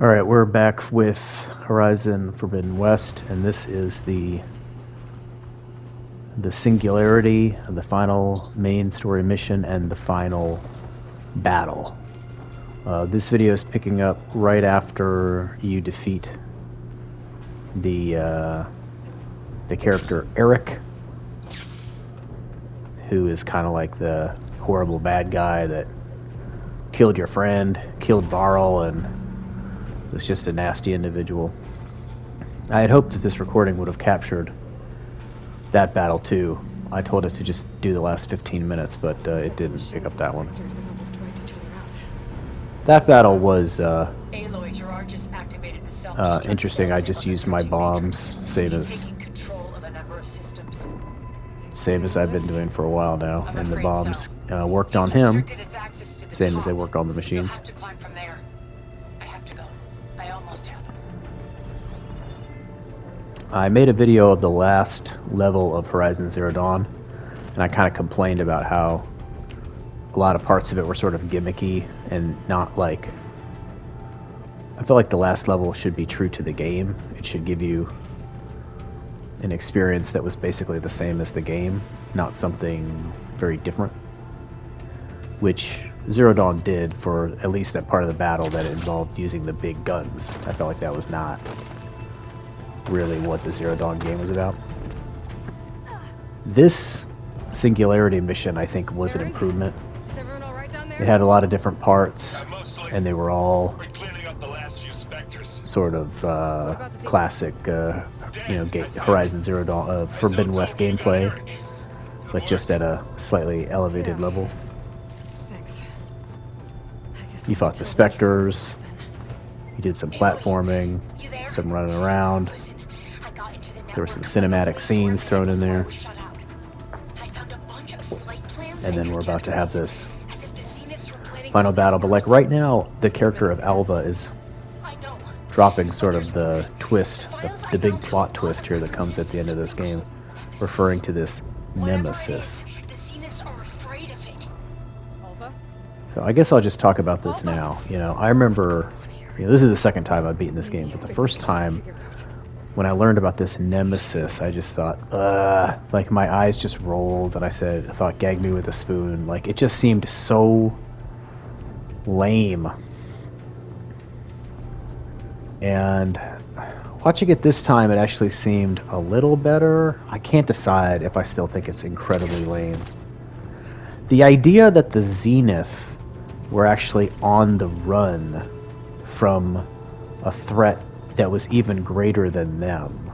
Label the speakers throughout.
Speaker 1: Alright, we're back with Horizon Forbidden West, and this is the singularity of the final main story mission and the final battle. This video is picking up right after you defeat the character Eric, who is kind of like the horrible bad guy that killed your friend, killed Varl, and was just a nasty individual. I had hoped that this recording would have captured that battle too. I told it to just do the last 15 minutes, but it didn't pick up that one. That battle was interesting. I just used my bombs, same as I've been doing for a while now, and the bombs worked on him, same as they work on the machines. I made a video of the last level of Horizon Zero Dawn, and I kind of complained about how a lot of parts of it were sort of gimmicky and not like... I feel like the last level should be true to the game. It should give you an experience that was basically the same as the game, not something very different. Which Zero Dawn did for at least that part of the battle that involved using the big guns. I felt like that was not really what the Zero Dawn game was about. This Singularity mission, I think, was an improvement. It had a lot of different parts, and they were all sort of classic, Horizon Zero Dawn, Forbidden West gameplay, but just at a slightly elevated level. You fought the Spectres, you did some platforming, some running around. There were some cinematic scenes thrown in there. And then we're about to have this final battle. But like right now, the character of Alva is dropping sort of the twist, the big plot twist here that comes at the end of this game, referring to this nemesis. So I guess I'll just talk about this now. I remember, this is the second time I've beaten this game, but the first time when I learned about this nemesis, I just thought, like my eyes just rolled, and I thought, gag me with a spoon. Like, it just seemed so lame. And watching it this time, it actually seemed a little better. I can't decide if I still think it's incredibly lame. The idea that the Zenith were actually on the run from a threat that was even greater than them,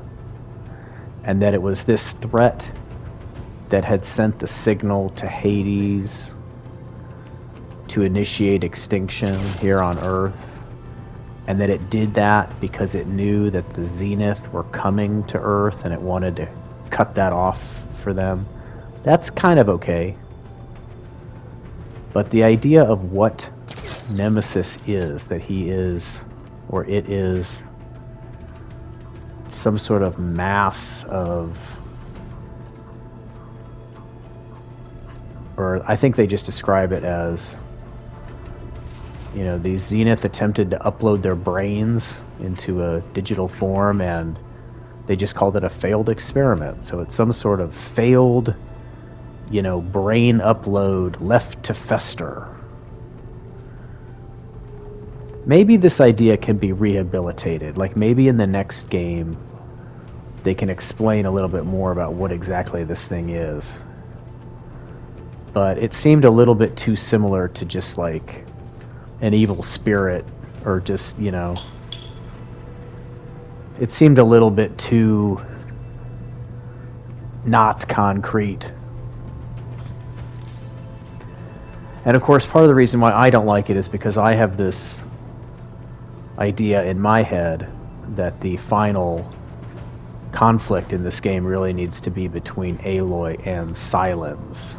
Speaker 1: and that it was this threat that had sent the signal to Hades to initiate extinction here on Earth, and that it did that because it knew that the Zenith were coming to Earth and it wanted to cut that off for them. That's kind of okay. But the idea of what Nemesis is, that he is, or it is, some sort of mass of, or I think they just describe it as, the Zenith attempted to upload their brains into a digital form, and they just called it a failed experiment. So it's some sort of failed, brain upload left to fester. Maybe this idea can be rehabilitated. Like maybe in the next game they can explain a little bit more about what exactly this thing is. But it seemed a little bit too similar to just like an evil spirit, or just, it seemed a little bit too not concrete. And of course, part of the reason why I don't like it is because I have this idea in my head that the final conflict in this game really needs to be between Aloy and Sylens.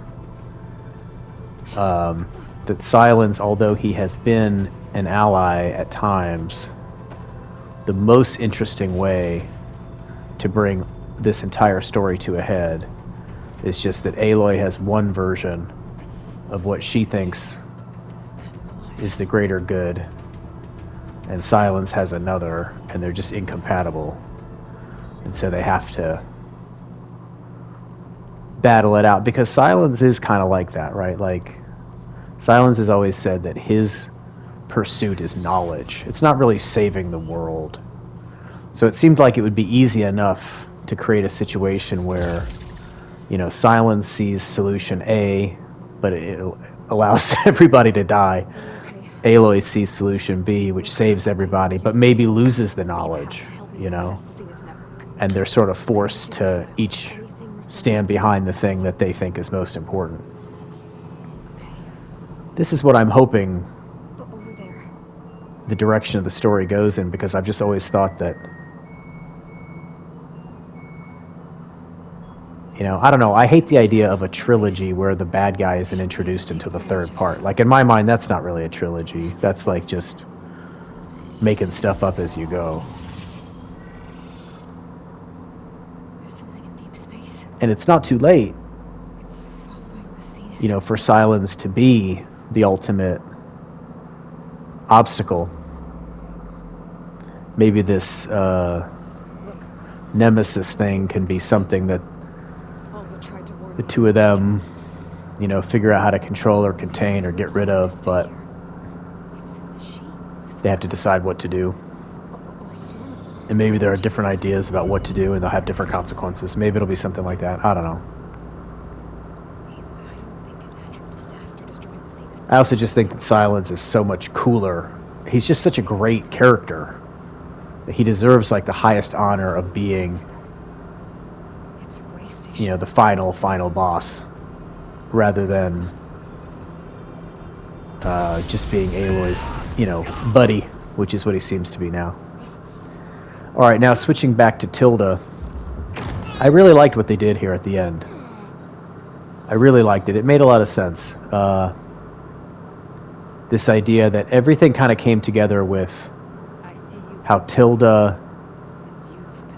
Speaker 1: That Sylens, although he has been an ally at times, the most interesting way to bring this entire story to a head is just that Aloy has one version of what she thinks is the greater good, and Silence has another, and they're just incompatible. And so they have to battle it out, because Silence is kind of like that, right? Like, Silence has always said that his pursuit is knowledge. It's not really saving the world. So it seemed like it would be easy enough to create a situation where, you know, Silence sees solution A, but it allows everybody to die. Aloy sees solution B, which saves everybody, but maybe loses the knowledge, you know? And they're sort of forced to each stand behind the thing that they think is most important. This is what I'm hoping the direction of the story goes in, because I've just always thought that, you know, I don't know, I hate the idea of a trilogy where the bad guy isn't introduced until the third part. Like, in my mind, that's not really a trilogy. That's like just making stuff up as you go. And it's not too late, you know, for Silence to be the ultimate obstacle. Maybe this Nemesis thing can be something that the two of them, you know, figure out how to control or contain or get rid of, but they have to decide what to do. And maybe there are different ideas about what to do, and they'll have different consequences. Maybe it'll be something like that. I don't know. I also just think that Silence is so much cooler. He's just such a great character that he deserves like the highest honor of being, you know, the final boss, rather than just being Aloy's, you know, buddy, which is what he seems to be now. All right, now switching back to Tilda. I really liked what they did here at the end. I really liked it. It made a lot of sense. This idea that everything kind of came together with how Tilda,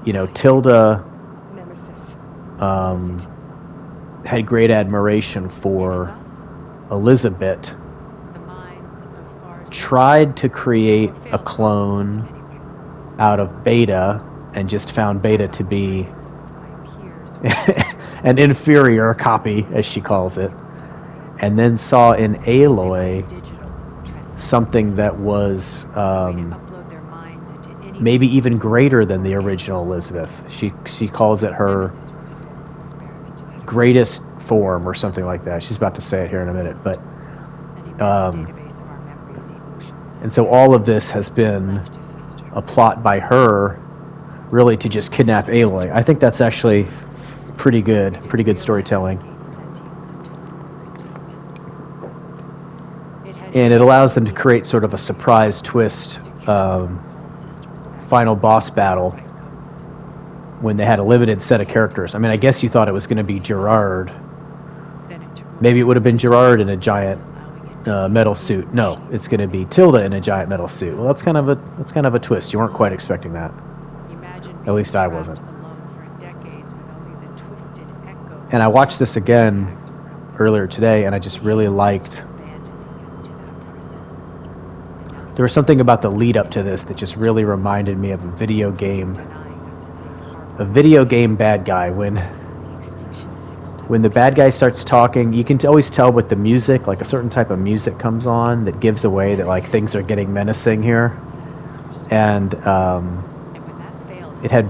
Speaker 1: you know, Tilda had great admiration for Elizabeth, tried to create a clone out of Beta, and just found Beta to be an inferior copy, as she calls it, and then saw in Aloy something that was maybe even greater than the original Elizabeth. She calls it her greatest form or something like that. She's about to say it here in a minute, but and so all of this has been a plot by her, really, to just kidnap Aloy. I think that's actually pretty good storytelling. And it allows them to create sort of a surprise twist final boss battle when they had a limited set of characters. I mean, I guess you thought it was going to be Gerard. Maybe it would have been Gerard in a giant metal suit. No, it's going to be Tilda in a giant metal suit. Well, that's kind of a twist. You weren't quite expecting that. At least I wasn't. And I watched this again earlier today, and I just really liked. There was something about the lead up to this that just really reminded me of a video game bad guy. When the bad guy starts talking, you can always tell with the music, like a certain type of music comes on that gives away that like things are getting menacing here. And it had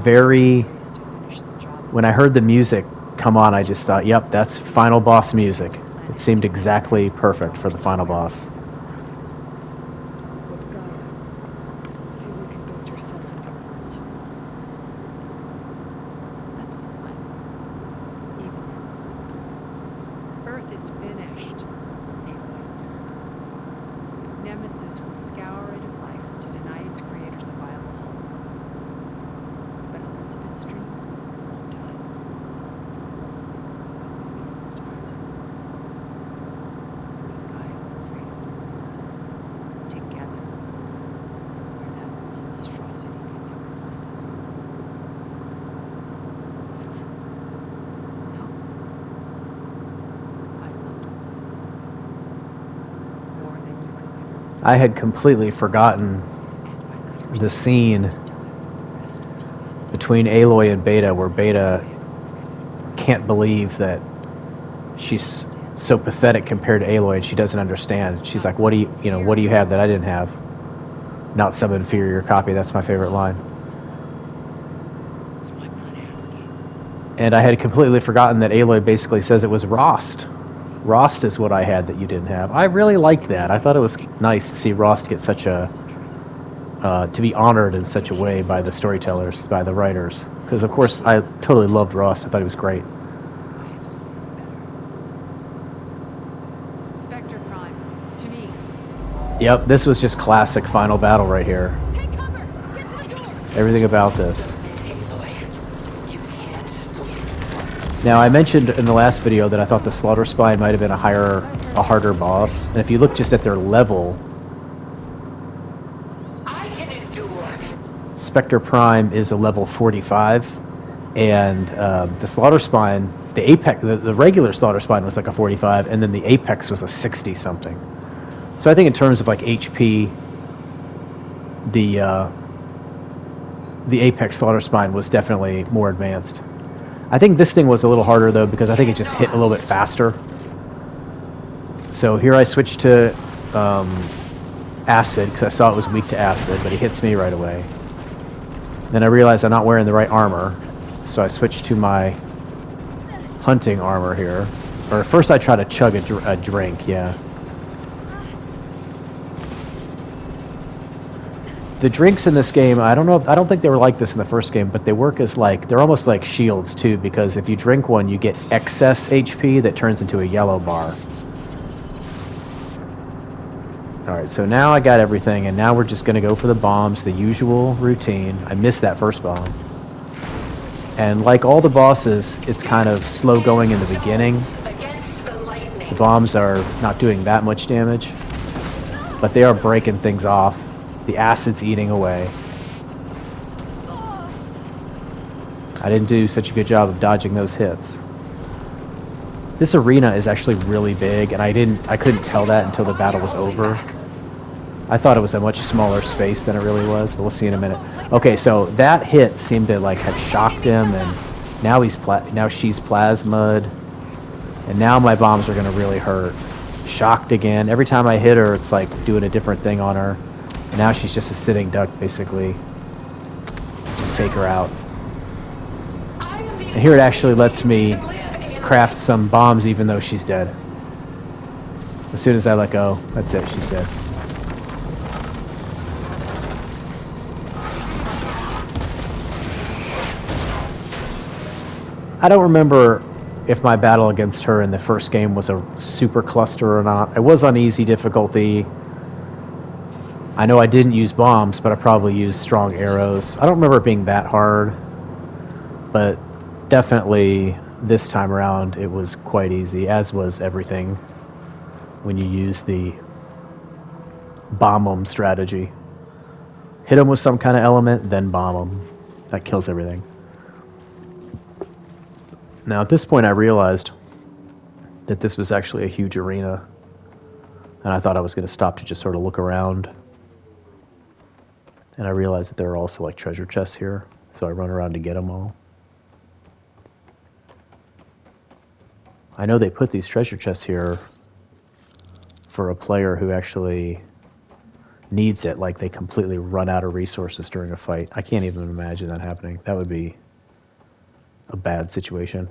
Speaker 1: when I heard the music come on, I just thought, yep, that's final boss music. It seemed exactly perfect for the final boss. I had completely forgotten the scene between Aloy and Beta, where Beta can't believe that she's so pathetic compared to Aloy, and she doesn't understand. She's like, what do you have that I didn't have? Not some inferior copy. That's my favorite line. And I had completely forgotten that Aloy basically says it was Rost. Rost is what I had that you didn't have. I really liked that. I thought it was nice to see Rost get such a to be honored in such a way by the storytellers, by the writers. Because, of course, I totally loved Ross. I thought he was great.
Speaker 2: Spectre Prime, to me.
Speaker 1: Yep, this was just classic final battle right here.
Speaker 2: Take cover! Get to the door!
Speaker 1: Everything about this. Now, I mentioned in the last video that I thought the Slaughter Spine might have been a harder boss. And if you look just at their level, Spectre Prime is a level 45, and the Slaughter Spine, the Apex, the regular Slaughter Spine was like a 45, and then the Apex was a 60-something. So I think in terms of like HP, the Apex Slaughter Spine was definitely more advanced. I think this thing was a little harder though, because I think it just hit a little bit faster. So here I switched to Acid, because I saw it was weak to Acid, but he hits me right away. Then I realized I'm not wearing the right armor, so I switched to my hunting armor here. Or first I try to chug a drink, yeah. The drinks in this game, I don't think they were like this in the first game, but they work as they're almost like shields too, because if you drink one, you get excess HP that turns into a yellow bar. Alright, so now I got everything, and now we're just going to go for the bombs, the usual routine. I missed that first bomb. And like all the bosses, it's kind of slow going in the beginning. The bombs are not doing that much damage, but they are breaking things off. The acid's eating away. I didn't do such a good job of dodging those hits. This arena is actually really big, and I couldn't tell that until the battle was over. I thought it was a much smaller space than it really was, but we'll see in a minute. Okay, so that hit seemed to have shocked him, and now she's plasma'd, and now my bombs are gonna really hurt. Shocked again. Every time I hit her, it's like doing a different thing on her. And now she's just a sitting duck, basically. Just take her out. And here it actually lets me craft some bombs even though she's dead. As soon as I let go, that's it, she's dead. I don't remember if my battle against her in the first game was a super cluster or not. It was on easy difficulty. I know I didn't use bombs, but I probably used strong arrows. I don't remember it being that hard, but definitely this time around it was quite easy, as was everything when you use the bomb 'em strategy. Hit them with some kind of element, then bomb them. That kills everything. Now at this point I realized that this was actually a huge arena, and I thought I was going to stop to just sort of look around. And I realized that there are also like treasure chests here, so I run around to get them all. I know they put these treasure chests here for a player who actually needs it, like they completely run out of resources during a fight. I can't even imagine that happening. That would be a bad situation.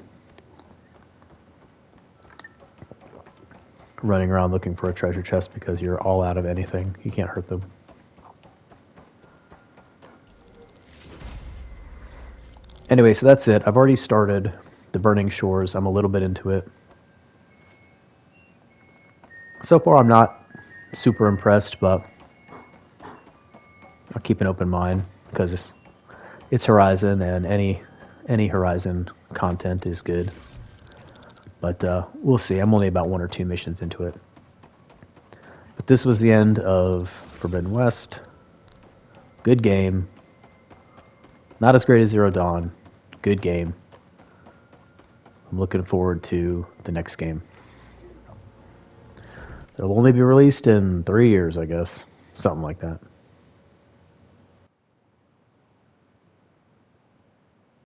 Speaker 1: Running around looking for a treasure chest because you're all out of anything. You can't hurt them. Anyway, so that's it. I've already started the Burning Shores. I'm a little bit into it. So far, I'm not super impressed, but I'll keep an open mind because it's Horizon, and any Horizon content is good. But we'll see. I'm only about 1 or 2 missions into it. But this was the end of Forbidden West. Good game. Not as great as Zero Dawn. Good game. I'm looking forward to the next game. It'll only be released in 3 years, I guess. Something like that.